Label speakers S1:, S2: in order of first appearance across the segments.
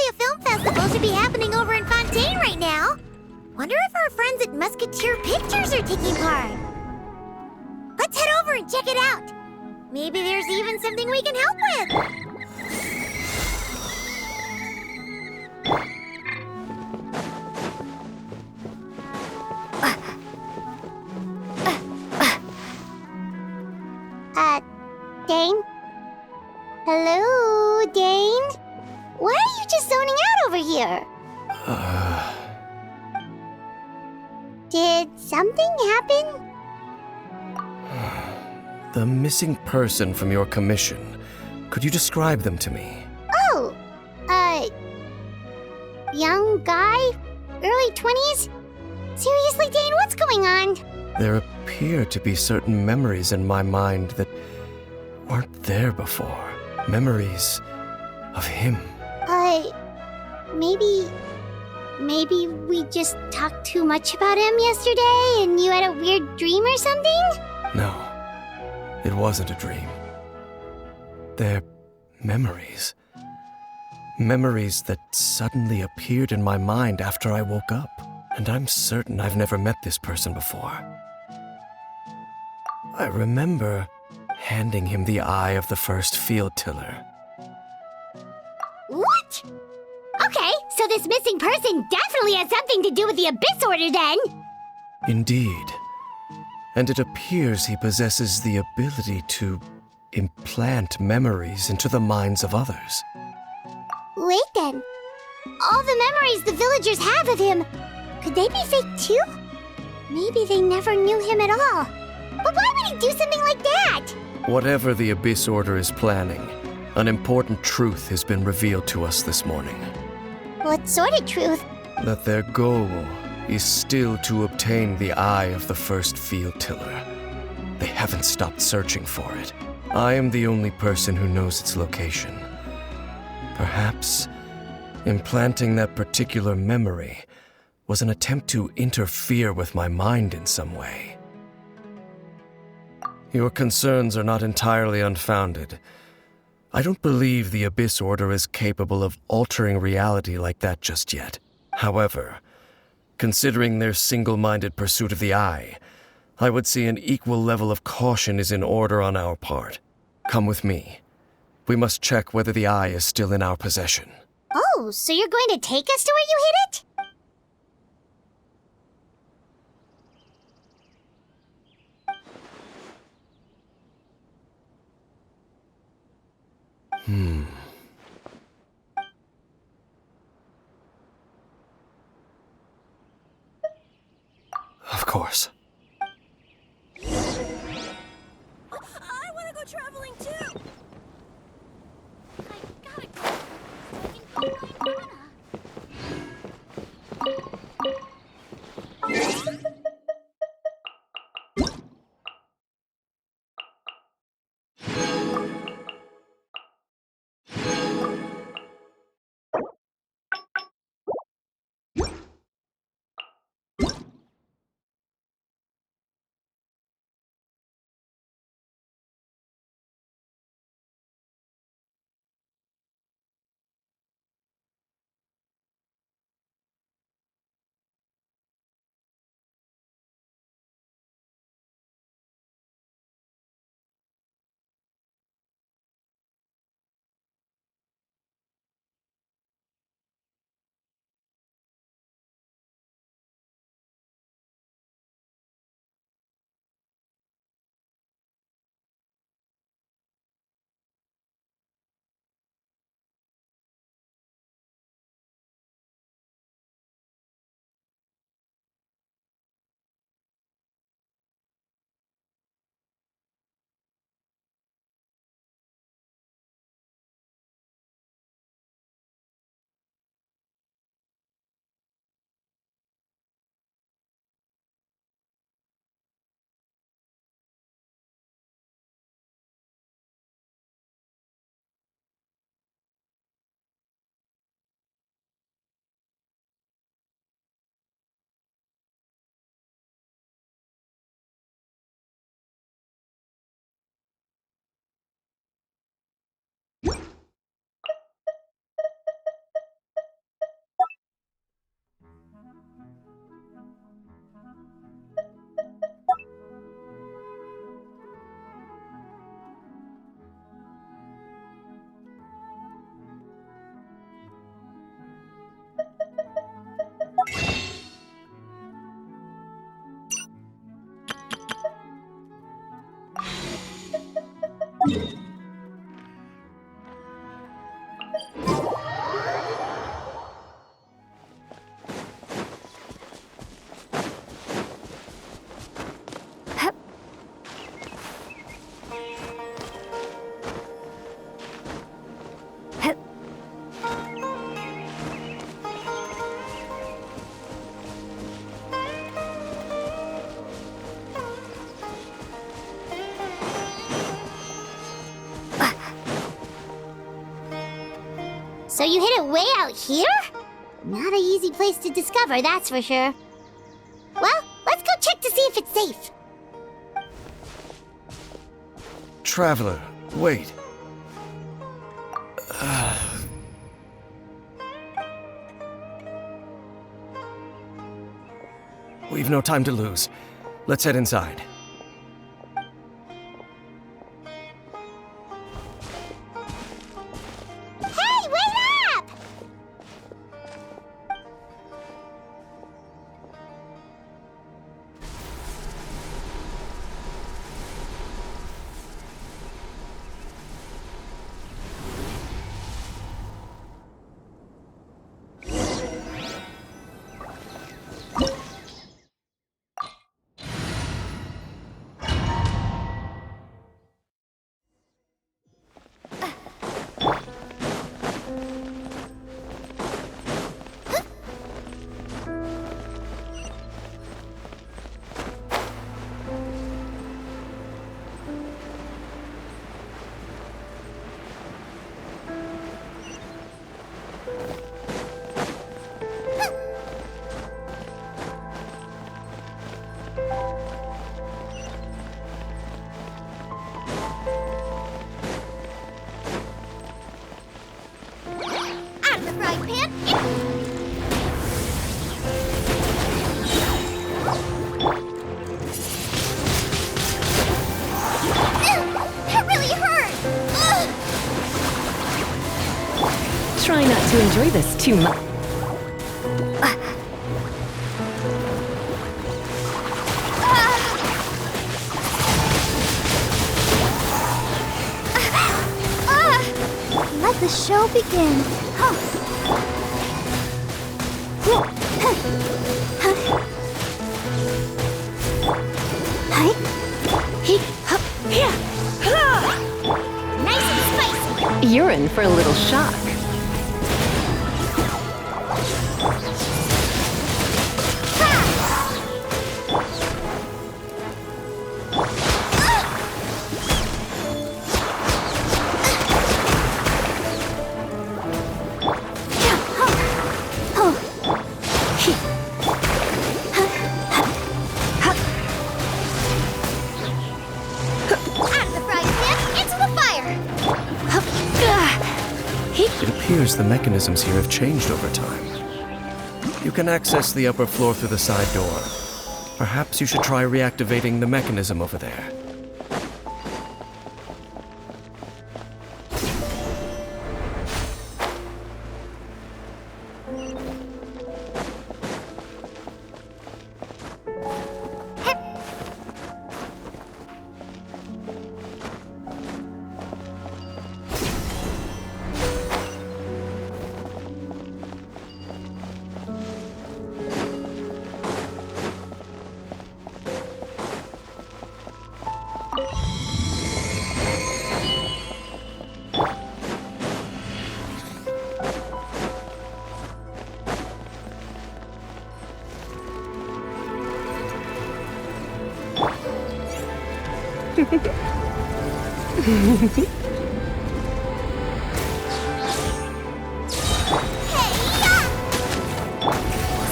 S1: a film festival should be happening over in Fontaine right now. Wonder if our friends at Musketeer Pictures are taking part. Let's head over and check it out. Maybe there's even something we can help with. Dane? Hello, Dane? Why are you just zoning out over here? Did something happen?
S2: The missing person from your commission. Could you describe them to me?
S1: Oh, young guy? Early 20s? Seriously, Dane, what's going on?
S2: There appear to be certain memories in my mind that weren't there before. Memories of him.
S1: Maybe we just talked too much about him yesterday and you had a weird dream or something?
S2: No, it wasn't a dream. They're memories. Memories that suddenly appeared in my mind after I woke up. And I'm certain I've never met this person before. I remember handing him the eye of the first field tiller.
S1: What? Okay, so this missing person definitely has something to do with the Abyss Order then!
S2: Indeed. And it appears he possesses the ability to implant memories into the minds of others.
S1: Wait then. All the memories the villagers have of him, could they be fake too? Maybe they never knew him at all. But why would he do something like that?
S2: Whatever the Abyss Order is planning, an important truth has been revealed to us this morning.
S1: What sort of truth?
S2: That their goal is still to obtain the eye of the first field tiller. They haven't stopped searching for it. I am the only person who knows its location. Perhaps implanting that particular memory was an attempt to interfere with my mind in some way. Your concerns are not entirely unfounded. I don't believe the Abyss Order is capable of altering reality like that just yet. However, considering their single-minded pursuit of the eye, I would say an equal level of caution is in order on our part. Come with me. We must check whether the eye is still in our possession.
S1: Oh, so you're going to take us to where you hid it?
S2: Of course.
S3: I want to go traveling too!
S1: I gotta go. So you hid it way out here? Not an easy place to discover, that's for sure. Well, let's go check to see if it's safe.
S2: Traveler, wait. We've no time to lose. Let's head inside.
S1: Hey, wait up! Out of the frying pan! That really hurt!
S4: Try not to enjoy this too much.
S1: Let the show begin. Nice and spicy.
S4: You're in for a little shock.
S1: Out of the frying pan, into the fire.
S2: It appears the mechanisms here have changed over time. You can access the upper floor through the side door. Perhaps you should try reactivating the mechanism over there.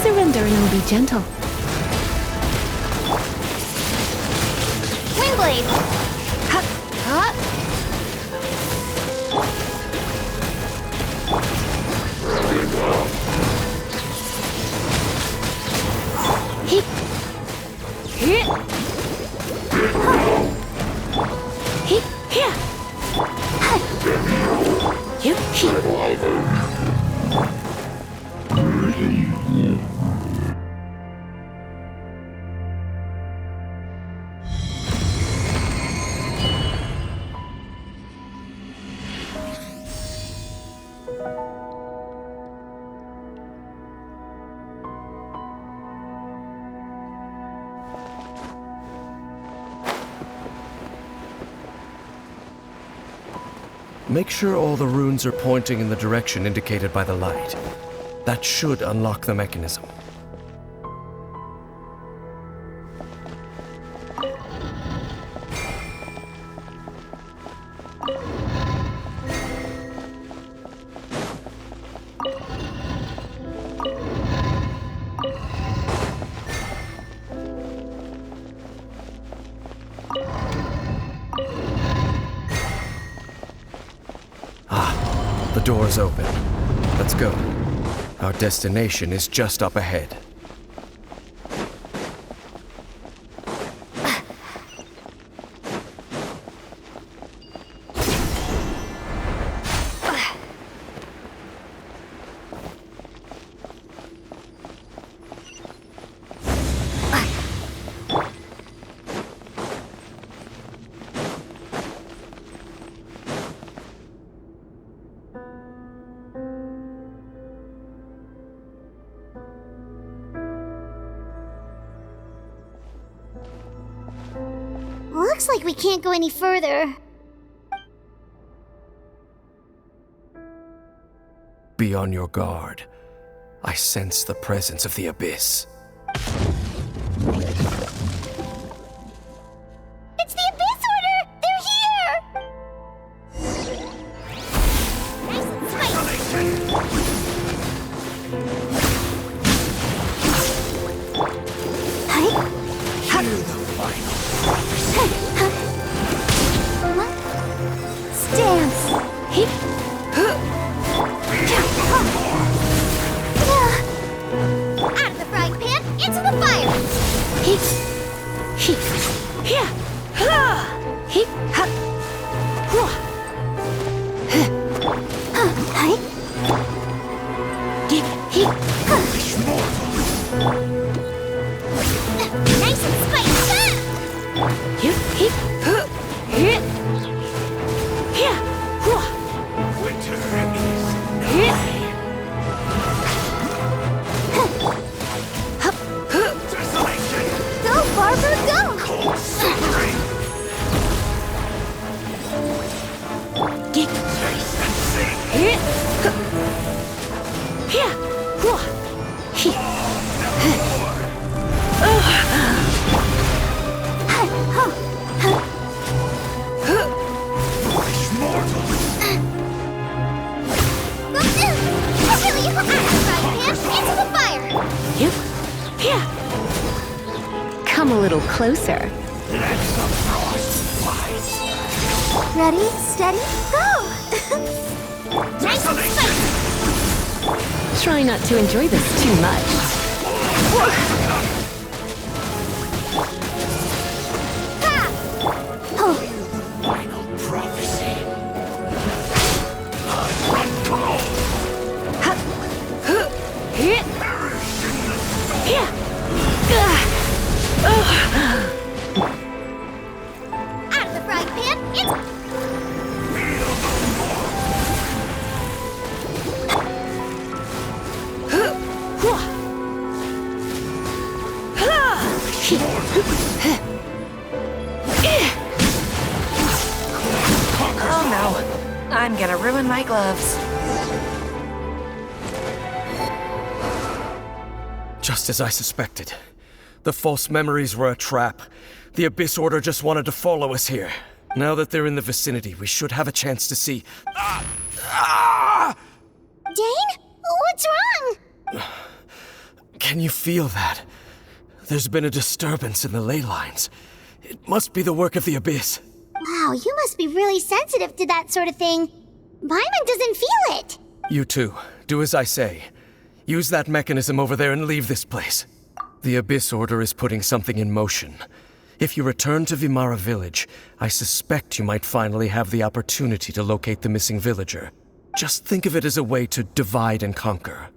S4: Surrender and be gentle.
S1: Windblade.
S2: Make sure all the runes are pointing in the direction indicated by the light. That should unlock the mechanism. The door is open. Let's go. Our destination is just up ahead.
S1: Looks like we can't go any further.
S2: Be on your guard. I sense the presence of the Abyss.
S1: It's the Abyss Order! They're here! Nice and spicy! Hi. What? Stance. Out of the frying pan, into the fire! Nice and spicy! Go, Barber, go!
S4: Come a little closer.
S1: Ready, steady, go! Nice and spicy!
S4: Try not to enjoy this too much.
S1: Ha! Oh.
S5: Final prophecy.
S1: Out of the frying pan, it's...
S3: Oh no, I'm gonna ruin my gloves.
S2: Just as I suspected. The false memories were a trap. The Abyss Order just wanted to follow us here. Now that they're in the vicinity, we should have a chance to see...
S1: Dane? What's wrong?
S2: Can you feel that? There's been a disturbance in the ley lines. It must be the work of the Abyss.
S1: Wow, you must be really sensitive to that sort of thing. Paimon doesn't feel it.
S2: You too. Do as I say. Use that mechanism over there and leave this place. The Abyss Order is putting something in motion. If you return to Vimara Village, I suspect you might finally have the opportunity to locate the missing villager. Just think of it as a way to divide and conquer.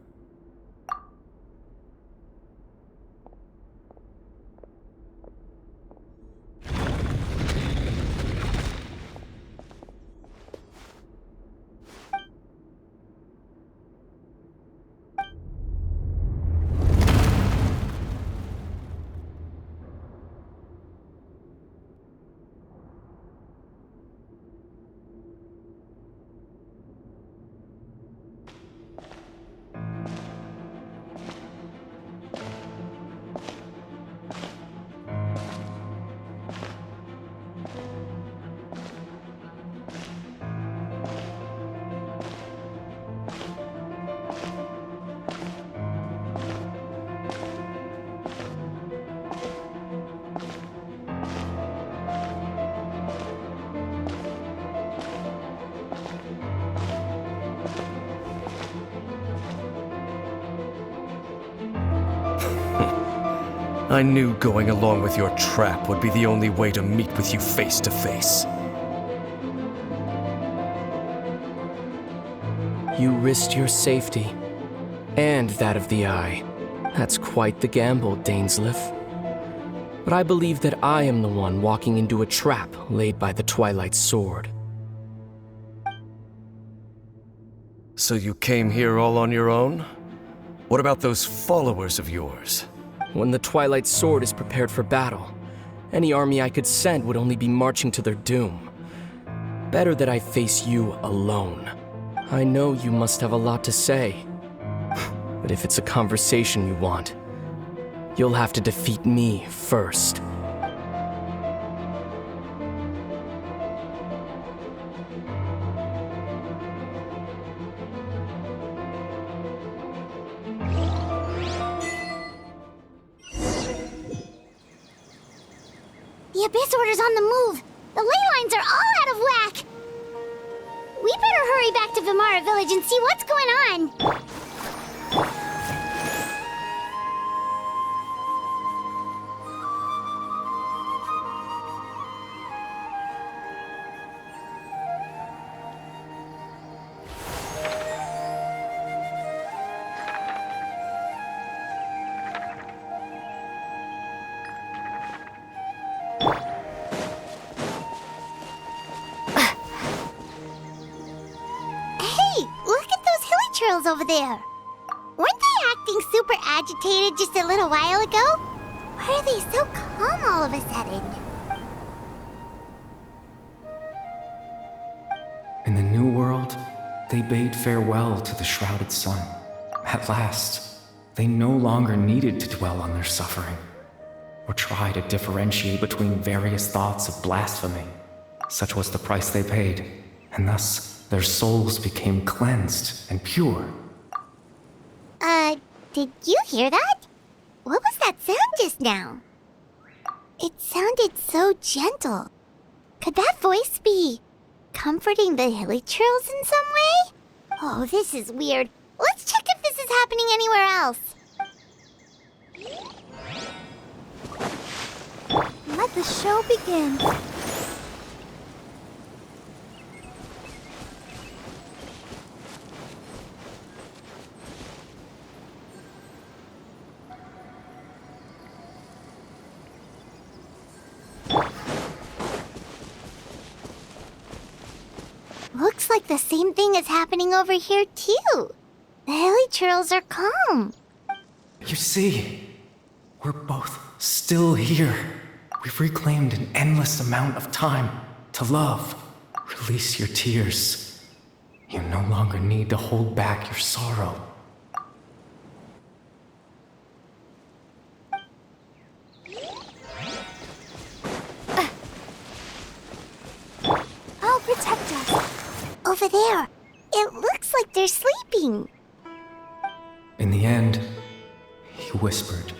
S2: I knew going along with your trap would be the only way to meet with you face to face.
S6: You risked your safety, and that of the Eye. That's quite the gamble, Dainsleif. But I believe that I am the one walking into a trap laid by the Twilight Sword.
S2: So you came here all on your own? What about those followers of yours?
S6: When the Twilight Sword is prepared for battle, any army I could send would only be marching to their doom. Better that I face you alone. I know you must have a lot to say. But if it's a conversation you want, you'll have to defeat me first.
S1: The Abyss Order's on the move. The ley lines are all out of whack. We better hurry back to Vimara Village and see what's going on. Trails over there. Weren't they acting super agitated just a little while ago? Why are they so calm all of a sudden?
S7: In the New World, they bade farewell to the shrouded sun. At last, they no longer needed to dwell on their suffering, or try to differentiate between various thoughts of blasphemy. Such was the price they paid, and thus their souls became cleansed and pure.
S1: Did you hear that? What was that sound just now? It sounded so gentle. Could that voice be comforting the hilly trails in some way? Oh, this is weird. Let's check if this is happening anywhere else. Let the show begin. Looks like the same thing is happening over here, too. The hilly trails are calm.
S7: You see, we're both still here. We've reclaimed an endless amount of time to love. Release your tears. You no longer need to hold back your sorrow.
S1: I'll protect us. Over there. It looks like they're sleeping.
S7: In the end, he whispered,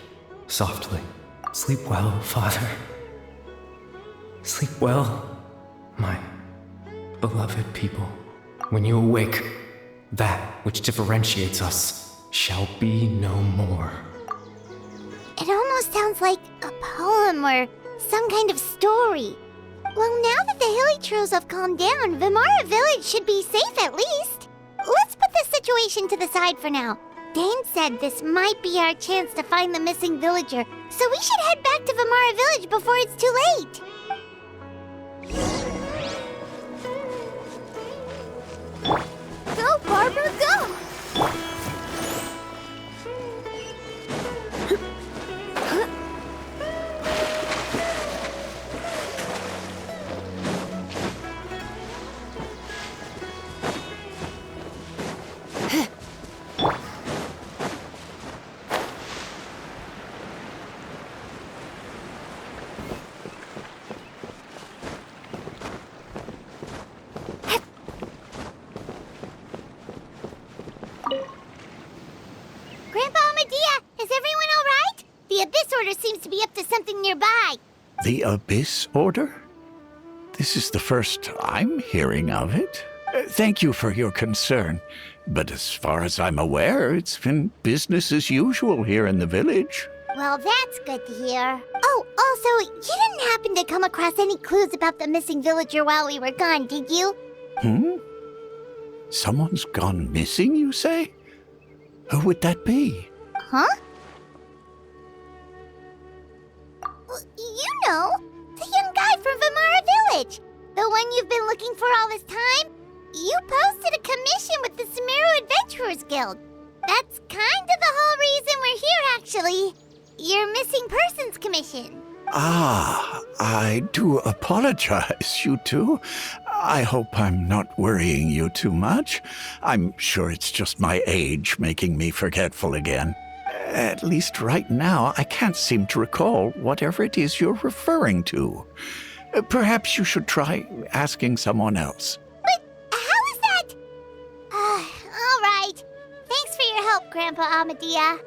S7: softly, "Sleep well, Father. Sleep well, my beloved people. When you awake, that which differentiates us shall be no more."
S1: It almost sounds like a poem or some kind of story. Well, now that the hilly trails have calmed down, Vimara Village should be safe at least. Let's put this situation to the side for now. Dane said this might be our chance to find the missing villager, so we should head back to Vimara Village before it's too late. Go, Barbara, go! Seems to be up to something nearby.
S5: The Abyss Order? This is the first I'm hearing of it. Thank you for your concern, but as far as I'm aware, it's been business as usual here in the village.
S1: Well, that's good to hear. Oh, also, you didn't happen to come across any clues about the missing villager while we were gone, did you?
S5: Someone's gone missing, you say? Who would that be?
S1: Huh? Well, you know, the young guy from Vamara Village. The one you've been looking for all this time. You posted a commission with the Sumeru Adventurers Guild. That's kind of the whole reason we're here, actually. Your missing persons commission.
S5: Ah, I do apologize, you two. I hope I'm not worrying you too much. I'm sure it's just my age making me forgetful again. At least right now, I can't seem to recall whatever it is you're referring to. Perhaps you should try asking someone else.
S1: But how is that? All right. Thanks for your help, Grandpa Amadia.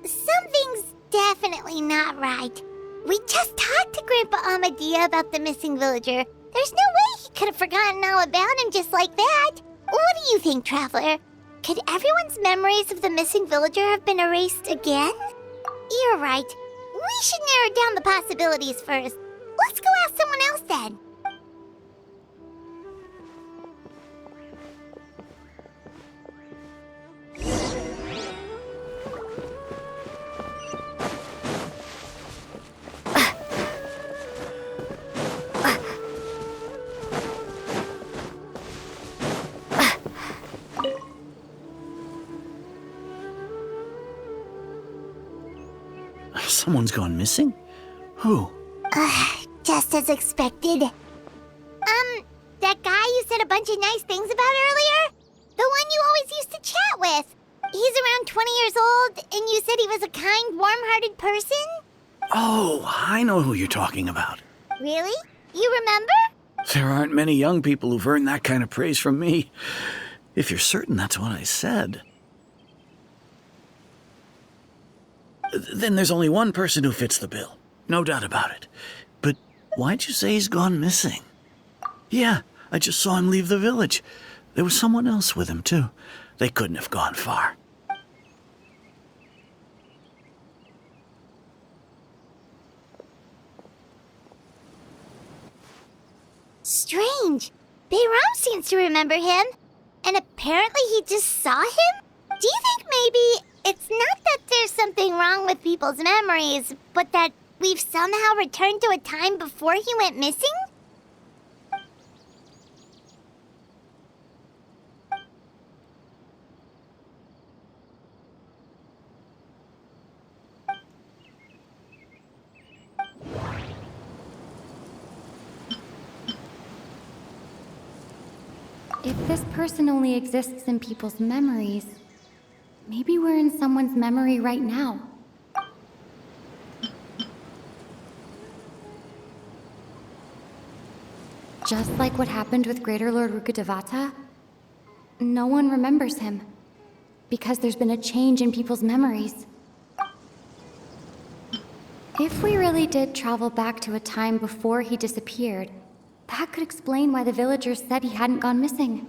S1: Something's definitely not right. We just talked to Grandpa Amadia about the missing villager. There's no way he could have forgotten all about him just like that. What do you think, Traveler? Could everyone's memories of the missing villager have been erased again? You're right. We should narrow down the possibilities first. Let's go ask someone else then.
S8: Someone's gone missing? Who?
S1: Just as expected. That guy you said a bunch of nice things about earlier? The one you always used to chat with. He's around 20 years old, and you said he was a kind, warm-hearted person?
S8: Oh, I know who you're talking about.
S1: Really? You remember?
S8: There aren't many young people who've earned that kind of praise from me. If you're certain that's what I said. Then there's only one person who fits the bill. No doubt about it. But why'd you say he's gone missing? Yeah, I just saw him leave the village. There was someone else with him, too. They couldn't have gone far.
S1: Strange. Bayram seems to remember him. And apparently he just saw him? Do you think maybe it's not that there's something wrong with people's memories, but that we've somehow returned to a time before he went missing?
S9: If this person only exists in people's memories, maybe we're in someone's memory right now. Just like what happened with Greater Lord Rukkhadevata, no one remembers him, because there's been a change in people's memories. If we really did travel back to a time before he disappeared, that could explain why the villagers said he hadn't gone missing.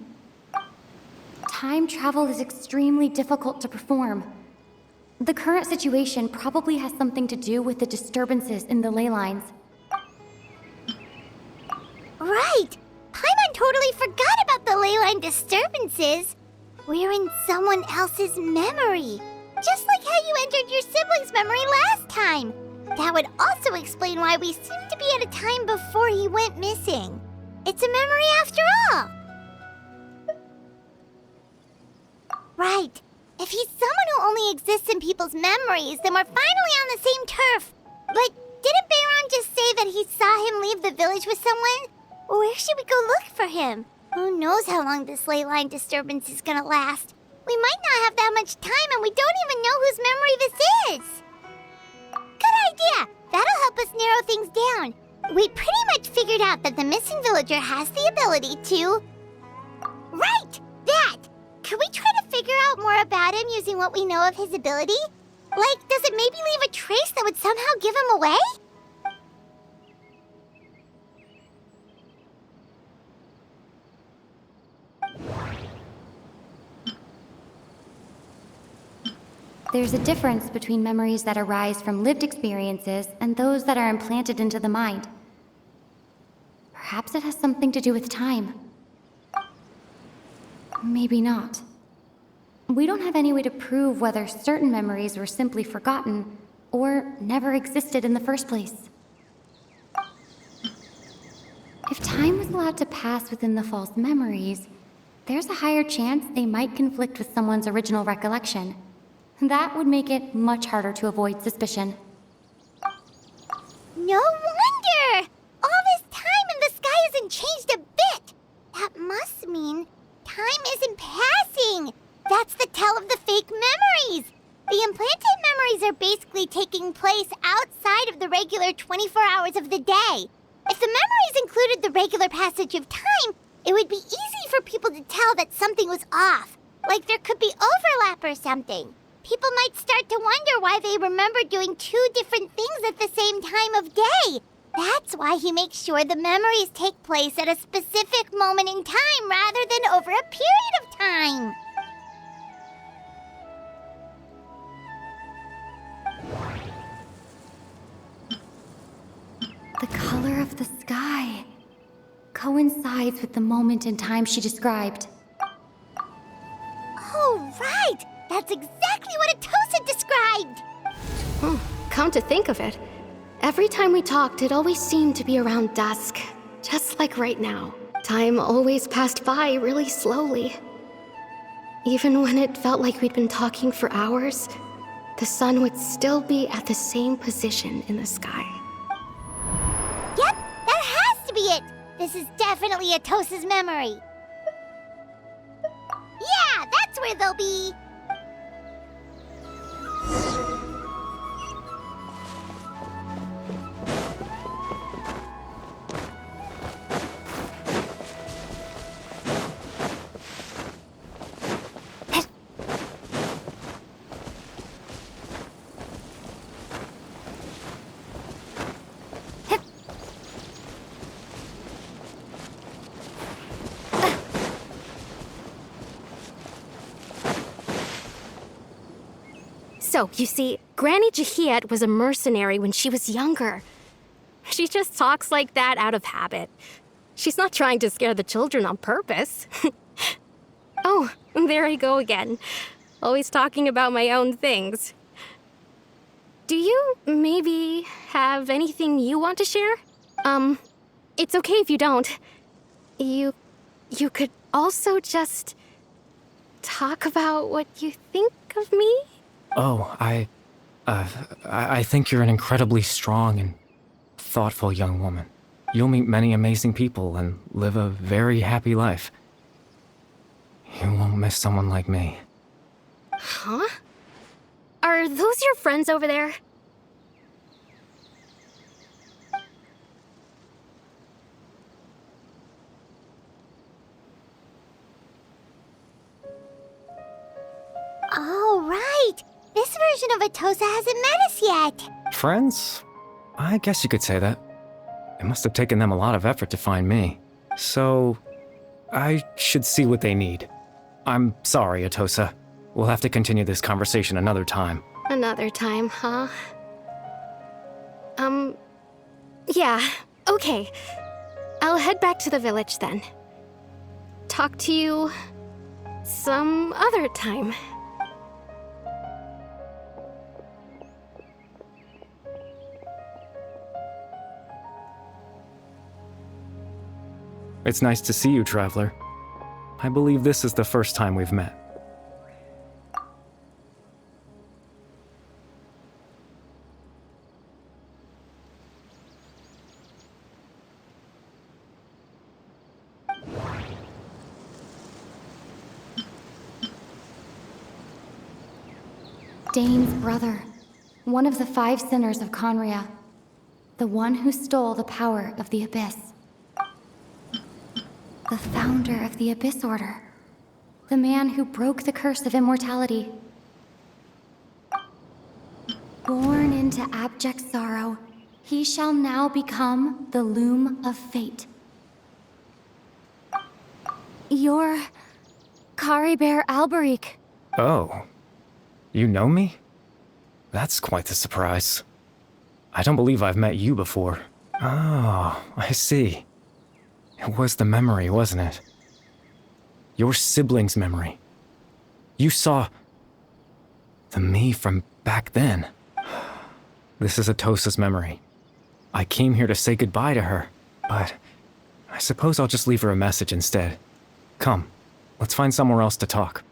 S9: Time travel is extremely difficult to perform. The current situation probably has something to do with the disturbances in the ley lines.
S1: Right! Paimon totally forgot about the ley line disturbances. We're in someone else's memory. Just like how you entered your sibling's memory last time. That would also explain why we seem to be at a time before he went missing. It's a memory after all. Right. If he's someone who only exists in people's memories, then we're finally on the same turf. But didn't Bayram just say that he saw him leave the village with someone? Where should we go look for him? Who knows how long this ley line disturbance is gonna last? We might not have that much time, and we don't even know whose memory this is. Good idea! That'll help us narrow things down. We pretty much figured out that the missing villager has the ability to... Right! That! Could we try to figure out more about him using what we know of his ability? Like, does it maybe leave a trace that would somehow give him away?
S9: There's a difference between memories that arise from lived experiences and those that are implanted into the mind. Perhaps it has something to do with time. Maybe not. We don't have any way to prove whether certain memories were simply forgotten or never existed in the first place. If time was allowed to pass within the false memories, there's a higher chance they might conflict with someone's original recollection. That would make it much harder to avoid suspicion.
S1: No wonder! All this time and the sky hasn't changed a bit! That must mean time isn't passing! That's the tell of the fake memories! The implanted memories are basically taking place outside of the regular 24 hours of the day. If the memories included the regular passage of time, it would be easy for people to tell that something was off. Like there could be overlap or something. People might start to wonder why they remember doing two different things at the same time of day. That's why he makes sure the memories take place at a specific moment in time rather than over a period of time.
S9: The color of the sky coincides with the moment in time she described.
S1: Oh, right! That's exactly what Atosa described!
S10: Come to think of it, every time we talked, it always seemed to be around dusk. Just like right now. Time always passed by really slowly. Even when it felt like we'd been talking for hours, the sun would still be at the same position in the sky.
S1: Yep, that has to be it! This is definitely Atosa's memory. Yeah, that's where they'll be!
S10: So, you see, Granny Jahiet was a mercenary when she was younger. She just talks like that out of habit. She's not trying to scare the children on purpose. Oh, there I go again. Always talking about my own things. Do you maybe have anything you want to share? It's okay if you don't. You could also just talk about what you think of me?
S7: Oh, I think you're an incredibly strong and thoughtful young woman. You'll meet many amazing people and live a very happy life. You won't miss someone like me.
S10: Huh? Are those your friends over there?
S1: Oh, right! This version of Atosa hasn't met us yet!
S7: Friends? I guess you could say that. It must have taken them a lot of effort to find me. So, I should see what they need. I'm sorry, Atosa. We'll have to continue this conversation another time.
S10: Another time, huh? Yeah, okay. I'll head back to the village then. Talk to you some other time.
S7: It's nice to see you, Traveler. I believe this is the first time we've met.
S9: Dane's brother, one of the 5 sinners of Conria, the one who stole the power of the Abyss. The founder of the Abyss Order. The man who broke the curse of immortality. Born into abject sorrow, he shall now become the Loom of Fate. You're Caribert Alberic.
S7: Oh. You know me? That's quite the surprise. I don't believe I've met you before. Oh, I see. It was the memory, wasn't it? Your sibling's memory. You saw the me from back then. This is Atosa's memory. I came here to say goodbye to her, but I suppose I'll just leave her a message instead. Come, let's find somewhere else to talk.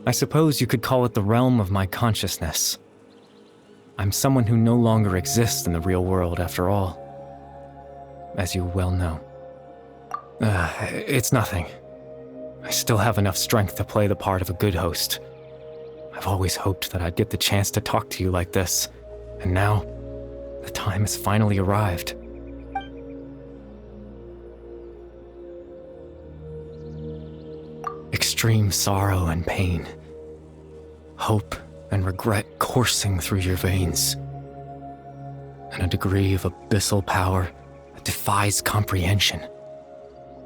S7: I suppose you could call it the realm of my consciousness. I'm someone who no longer exists in the real world, after all. As you well know. It's nothing. I still have enough strength to play the part of a good host. I've always hoped that I'd get the chance to talk to you like this, and now, the time has finally arrived. Extreme sorrow and pain. Hope and regret coursing through your veins. And a degree of abyssal power that defies comprehension.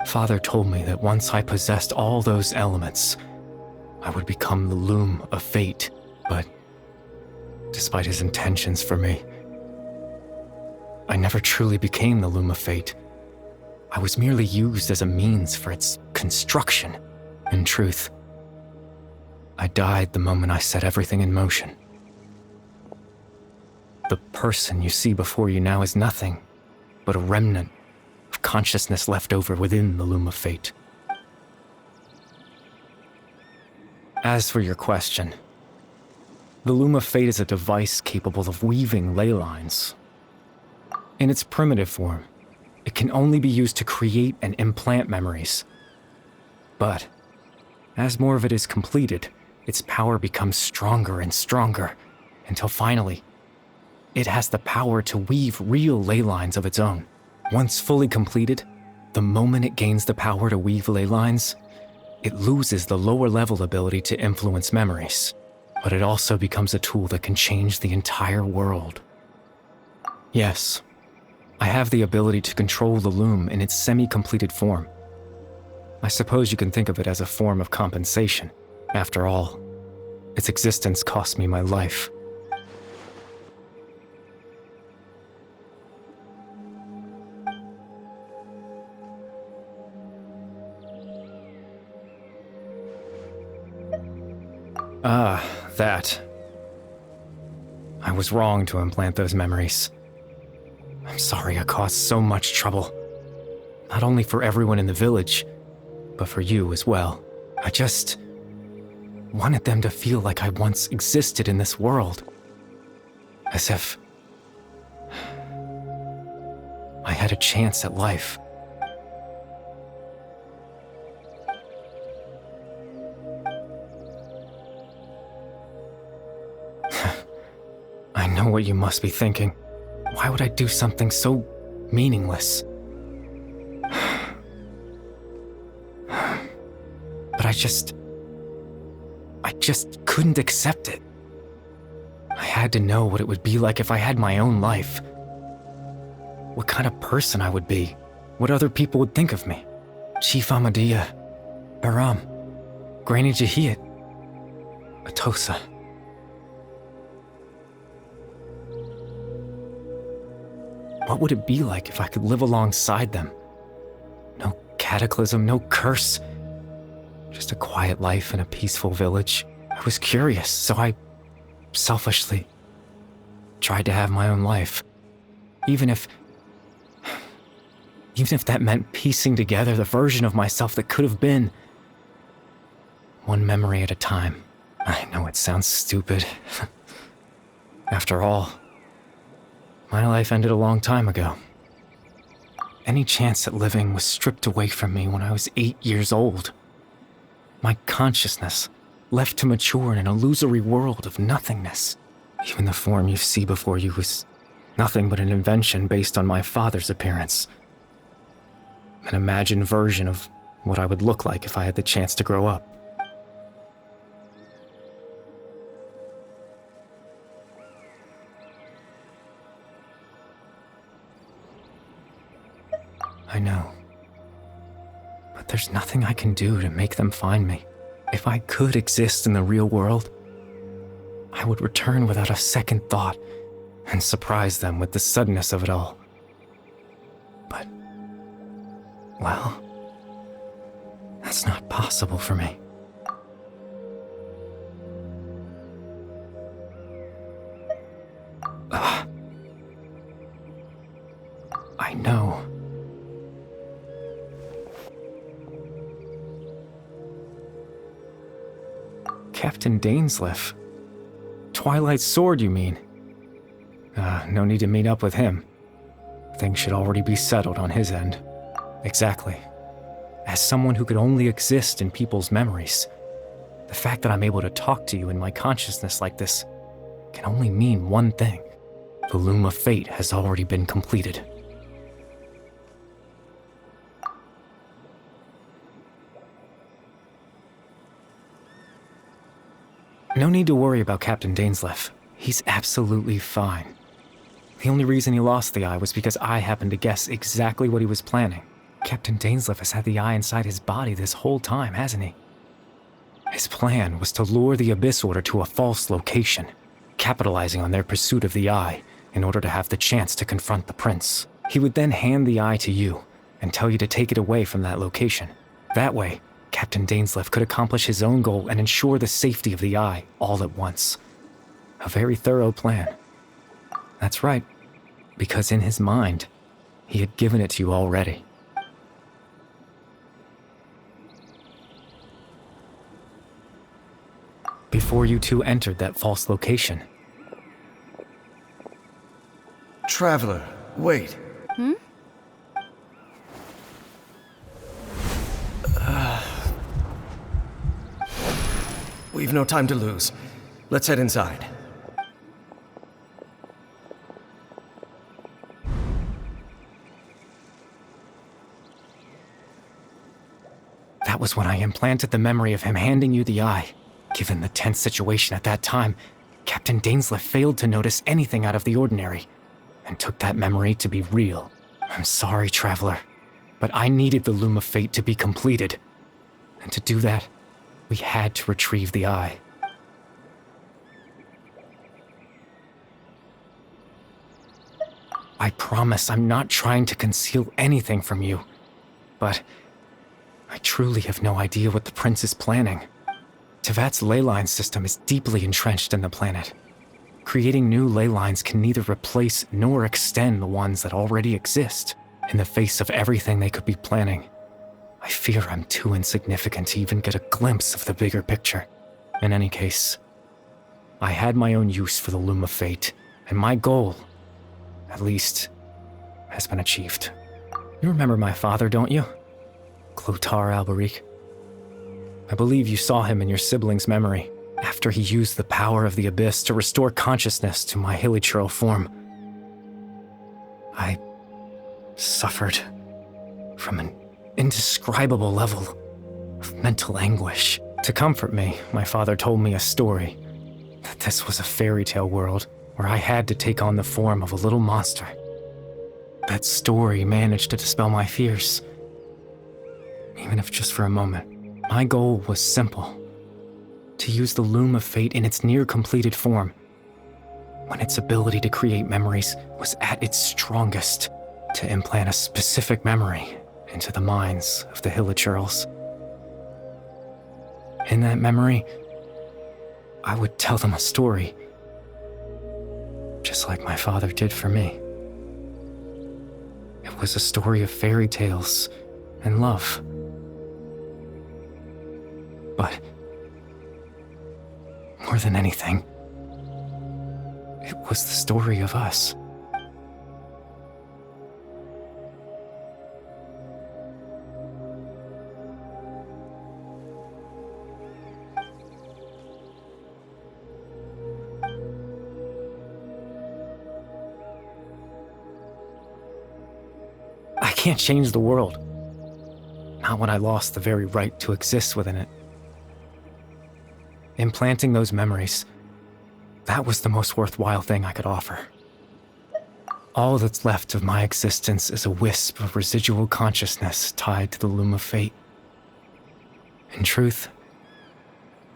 S7: Father told me that once I possessed all those elements, I would become the loom of fate, but despite his intentions for me, I never truly became the loom of fate. I was merely used as a means for its construction. In truth, I died the moment I set everything in motion. The person you see before you now is nothing but a remnant of consciousness left over within the loom of fate. As for your question, the loom of fate is a device capable of weaving ley lines. In its primitive form, it can only be used to create and implant memories. But as more of it is completed, its power becomes stronger and stronger, until finally, it has the power to weave real ley lines of its own. Once fully completed, the moment it gains the power to weave ley lines, it loses the lower level ability to influence memories, but it also becomes a tool that can change the entire world. Yes, I have the ability to control the loom in its semi-completed form. I suppose you can think of it as a form of compensation. After all, its existence cost me my life. That. I was wrong to implant those memories. I'm sorry I caused so much trouble. Not only for everyone in the village, but for you as well. I just wanted them to feel like I once existed in this world. As if I had a chance at life. I know what you must be thinking. Why would I do something so meaningless? But I just couldn't accept it. I had to know what it would be like if I had my own life. What kind of person I would be. What other people would think of me. Chief Ahmadiyya, Baram, Granny Jahiat, Atosa. What would it be like if I could live alongside them? No cataclysm, no curse. Just a quiet life in a peaceful village. I was curious, so I selfishly tried to have my own life. Even if that meant piecing together the version of myself that could have been. One memory at a time. I know it sounds stupid. After all, my life ended a long time ago. Any chance at living was stripped away from me when I was 8 years old. My consciousness left to mature in an illusory world of nothingness. Even the form you see before you was nothing but an invention based on my father's appearance. An imagined version of what I would look like if I had the chance to grow up. I know. But there's nothing I can do to make them find me. If I could exist in the real world, I would return without a second thought and surprise them with the suddenness of it all. But, well, that's not possible for me. I know. Captain Dainsleif. Twilight's sword, you mean? No need to meet up with him. Things should already be settled on his end. Exactly. As someone who could only exist in people's memories, the fact that I'm able to talk to you in my consciousness like this can only mean one thing. The loom of fate has already been completed. No need to worry about Captain Dainsleif. He's absolutely fine. The only reason he lost the eye was because I happened to guess exactly what he was planning. Captain Dainsleif has had the eye inside his body this whole time, hasn't he? His plan was to lure the Abyss Order to a false location, capitalizing on their pursuit of the eye in order to have the chance to confront the prince. He would then hand the eye to you and tell you to take it away from that location. That way, Captain Dainsleif could accomplish his own goal and ensure the safety of the eye all at once. A very thorough plan. That's right, because in his mind, he had given it to you already. Before you two entered that false location.
S2: Traveler, wait. We've no time to lose. Let's head inside.
S7: That was when I implanted the memory of him handing you the eye. Given the tense situation at that time, Captain Dainsleif failed to notice anything out of the ordinary, and took that memory to be real. I'm sorry, Traveler, but I needed the Loom of Fate to be completed. And to do that, we had to retrieve the eye. I promise I'm not trying to conceal anything from you, but I truly have no idea what the prince is planning. Tevat's ley line system is deeply entrenched in the planet. Creating new ley lines can neither replace nor extend the ones that already exist. In the face of everything they could be planning, I fear I'm too insignificant to even get a glimpse of the bigger picture. In any case, I had my own use for the Loom of Fate, and my goal, at least, has been achieved. You remember my father, don't you? Clotar Alberic. I believe you saw him in your sibling's memory, after he used the power of the Abyss to restore consciousness to my hilichurl form. I suffered from an indescribable level of mental anguish. To comfort me, my father told me a story, that this was a fairy tale world where I had to take on the form of a little monster. That story managed to dispel my fears, even if just for a moment. My goal was simple: to use the Loom of Fate in its near-completed form. when its ability to create memories was at its strongest, to implant a specific memory into the minds of the Hilichurls. In that memory, I would tell them a story, just like my father did for me. It was a story of fairy tales and love. But more than anything, it was the story of us. I can't change the world. Not when I lost the very right to exist within it. Implanting those memories, that was the most worthwhile thing I could offer. All that's left of my existence is a wisp of residual consciousness tied to the loom of fate. In truth,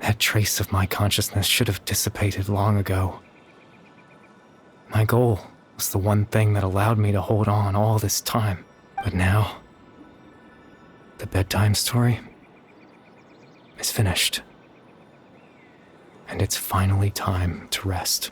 S7: that trace of my consciousness should have dissipated long ago. My goal was the one thing that allowed me to hold on all this time. But now, the bedtime story is finished. And it's finally time to rest.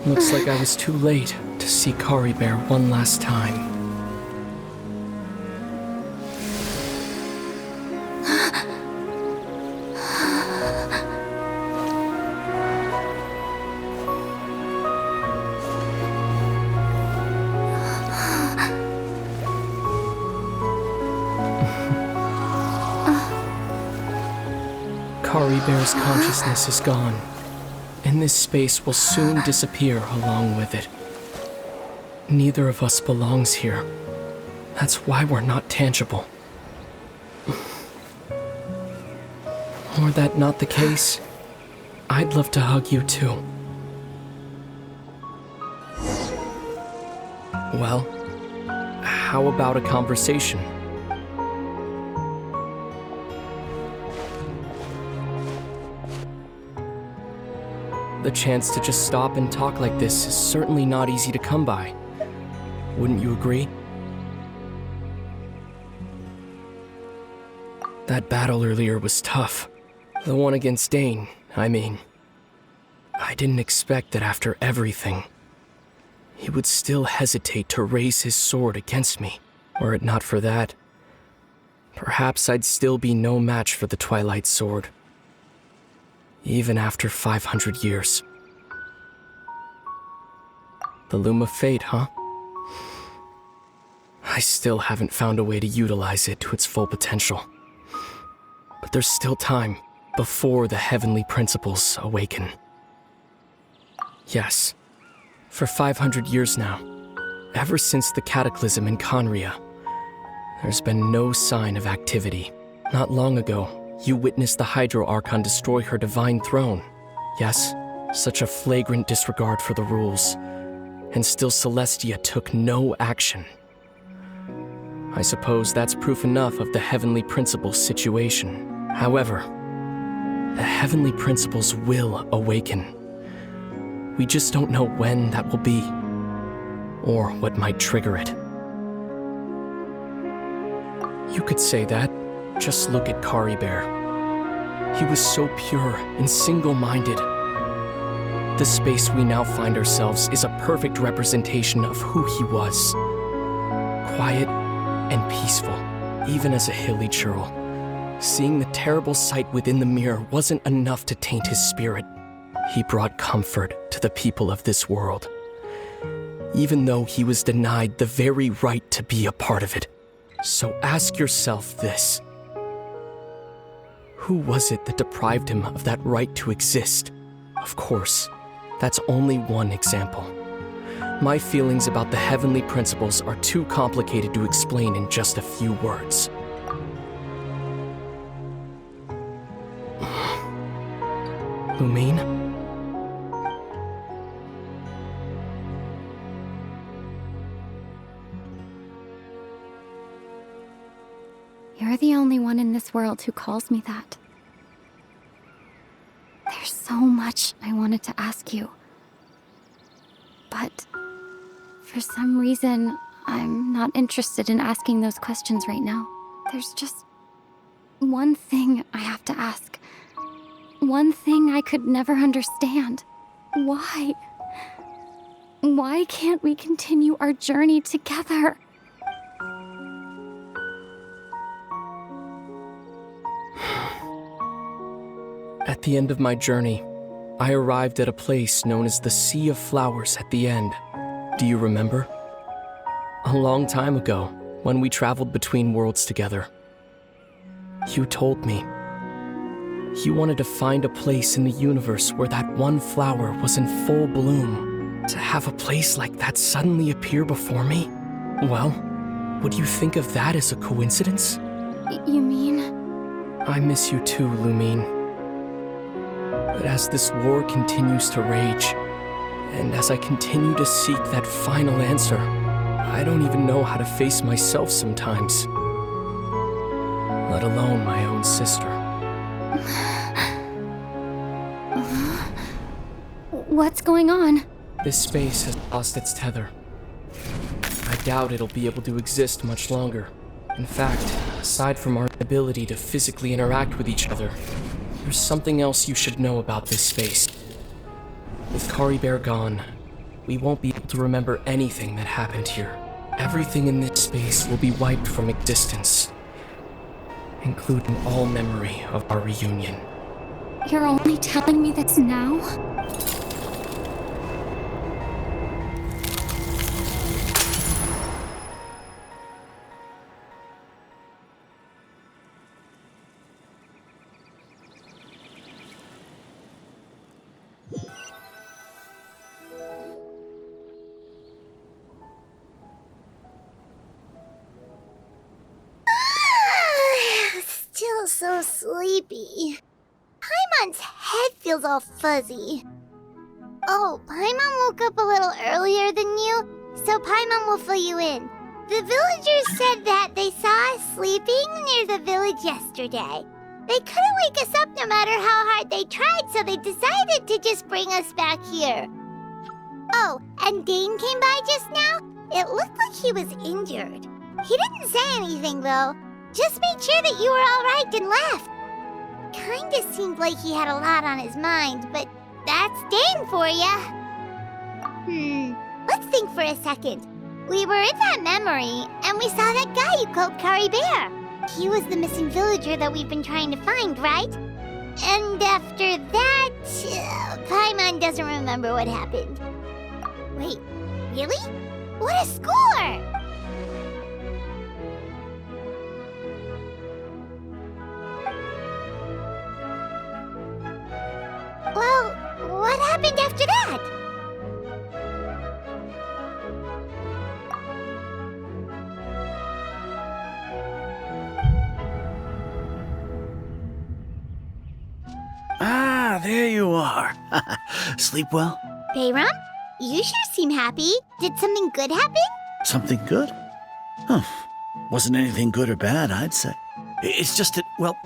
S6: Looks like I was too late to see Kari Bear one last time. Kari Bear's consciousness is gone, and this space will soon disappear along with it. Neither of us belongs here. That's why we're not tangible. Were that not the case, I'd love to hug you too. Well, how about a conversation? The chance to just stop and talk like this is certainly not easy to come by. Wouldn't you agree? That battle earlier was tough. The one against Dane, I mean. I didn't expect that after everything, he would still hesitate to raise his sword against me. Were it not for that, perhaps I'd still be no match for the Twilight Sword. Even after 500 years. The Loom of Fate, huh? I still haven't found a way to utilize it to its full potential. But there's still time before the heavenly principles awaken. Yes, for 500 years now, ever since the cataclysm in Conria, there's been no sign of activity. Not long ago, you witnessed the Hydro Archon destroy her divine throne. Yes, such a flagrant disregard for the rules. And still Celestia took no action. I suppose that's proof enough of the Heavenly Principles situation. However, the Heavenly Principles will awaken. We just don't know when that will be, or what might trigger it. You could say that. Just look at Kari Bear. He was so pure and single-minded. The space we now find ourselves is a perfect representation of who he was. Quiet and peaceful, even as a Hilichurl. Seeing the terrible sight within the mirror wasn't enough to taint his spirit. He brought comfort to the people of this world, even though he was denied the very right to be a part of it. So ask yourself this. Who was it that deprived him of that right to exist? Of course, that's only one example. My feelings about the heavenly principles are too complicated to explain in just a few words. Lumine?
S9: You're the only one in this world who calls me that. There's so much I wanted to ask you. But for some reason, I'm not interested in asking those questions right now. There's just one thing I have to ask. One thing I could never understand. Why? Why can't we continue our journey together?
S6: At the end of my journey, I arrived at a place known as the Sea of Flowers at the end. Do you remember? A long time ago, when we traveled between worlds together. You told me you wanted to find a place in the universe where that one flower was in full bloom. To have a place like that suddenly appear before me? Well, would you think of that as a coincidence?
S9: You mean?
S6: I miss you too, Lumine. But as this war continues to rage, and as I continue to seek that final answer, I don't even know how to face myself sometimes. Let alone my own sister.
S9: What's going on?
S6: This space has lost its tether. I doubt it'll be able to exist much longer. In fact, aside from our ability to physically interact with each other, there's something else you should know about this space. With Kari Bear gone, we won't be able to remember anything that happened here. Everything in this space will be wiped from existence, including all memory of our reunion.
S9: You're only telling me this now?
S1: Still so sleepy. Paimon's head feels all fuzzy. Oh, Paimon woke up a little earlier than you, so Paimon will fill you in. The villagers said that they saw us sleeping near the village yesterday. They couldn't wake us up no matter how hard they tried, so they decided to just bring us back here. Oh, and Dane came by just now. It looked like he was injured. He didn't say anything, though. Just made sure that you were all right and left. Kinda seemed like he had a lot on his mind, but that's Dane for ya. Let's think for a second. We were in that memory, and we saw that guy you called Kari Bear. He was the missing villager that we've been trying to find, right? And after that, Paimon doesn't remember what happened. Wait, really? What a score! Well, what happened after that?
S8: Ah, there you are. Sleep well?
S1: Bayram, you sure seem happy. Did something good happen?
S8: Something good? Huh. Wasn't anything good or bad, I'd say. It's just that, well,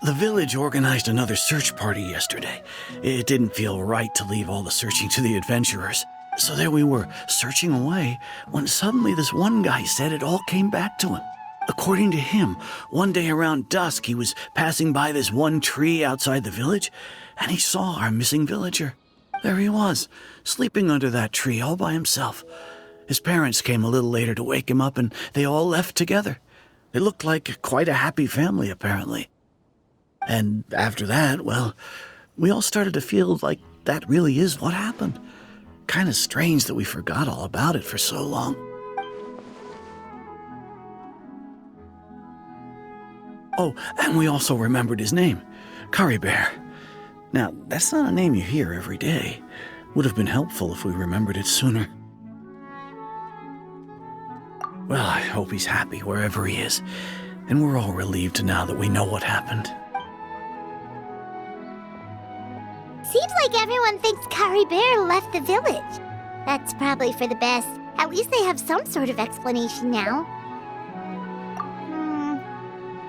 S8: the village organized another search party yesterday. It didn't feel right to leave all the searching to the adventurers. So there we were, searching away, when suddenly this one guy said it all came back to him. According to him, one day around dusk, he was passing by this one tree outside the village, and he saw our missing villager. There he was, sleeping under that tree all by himself. His parents came a little later to wake him up, and they all left together. They looked like quite a happy family, apparently. And after that, well, we all started to feel like that really is what happened. Kind of strange that we forgot all about it for so long. Oh, and we also remembered his name, Curry Bear. Now, that's not a name you hear every day. Would have been helpful if we remembered it sooner. Well, I hope he's happy wherever he is, and we're all relieved now that we know what happened.
S1: Seems like everyone thinks Curry Bear left the village. That's probably for the best. At least they have some sort of explanation now.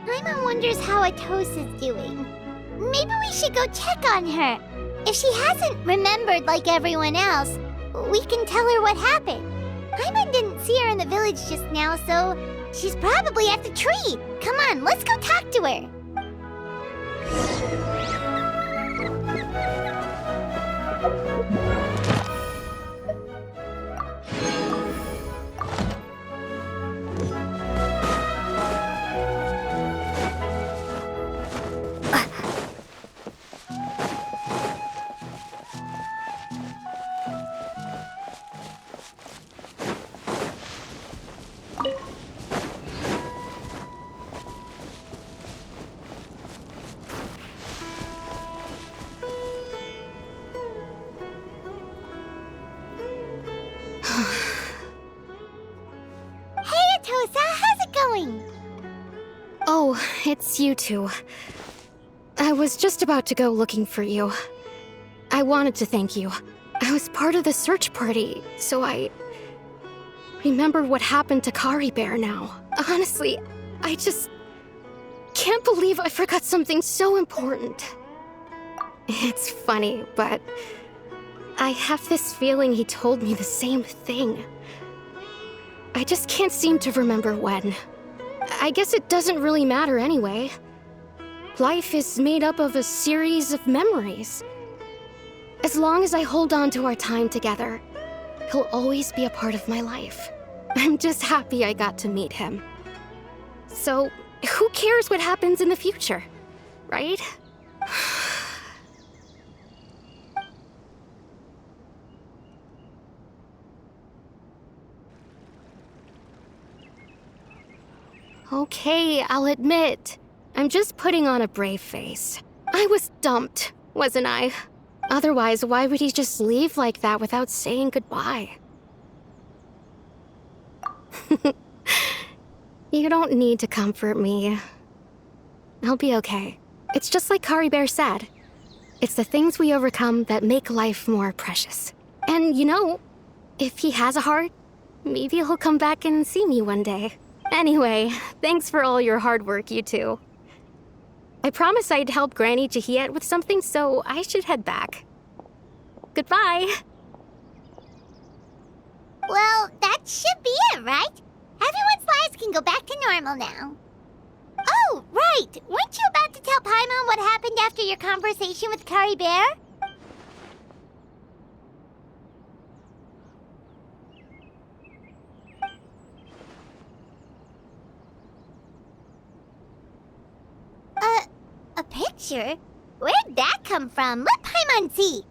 S1: Paimon wonders how Atosa's doing. Maybe we should go check on her. If she hasn't remembered like everyone else, we can tell her what happened. Paimon didn't see her in the village just now, so she's probably at the tree. Come on, let's go talk to her.
S10: Oh, it's you two. I was just about to go looking for you. I wanted to thank you. I was part of the search party, so I remember what happened to Curry Bear now. Honestly, I just can't believe I forgot something so important. It's funny, but I have this feeling he told me the same thing. I just can't seem to remember when. I guess it doesn't really matter anyway. Life is made up of a series of memories. As long as I hold on to our time together, he'll always be a part of my life. I'm just happy I got to meet him. So, who cares what happens in the future, right? Okay, I'll admit, I'm just putting on a brave face. I was dumped, wasn't I? Otherwise, why would he just leave like that without saying goodbye? You don't need to comfort me. I'll be okay. It's just like Curry Bear said. It's the things we overcome that make life more precious. And you know, if he has a heart, maybe he'll come back and see me one day. Anyway, thanks for all your hard work, you two. I promised I'd help Granny Jahiet with something, so I should head back. Goodbye!
S1: Well, that should be it, right? Everyone's lives can go back to normal now. Oh, right! Weren't you about to tell Paimon what happened after your conversation with Curry Bear? A picture? Where'd that come from? Let Paimon see.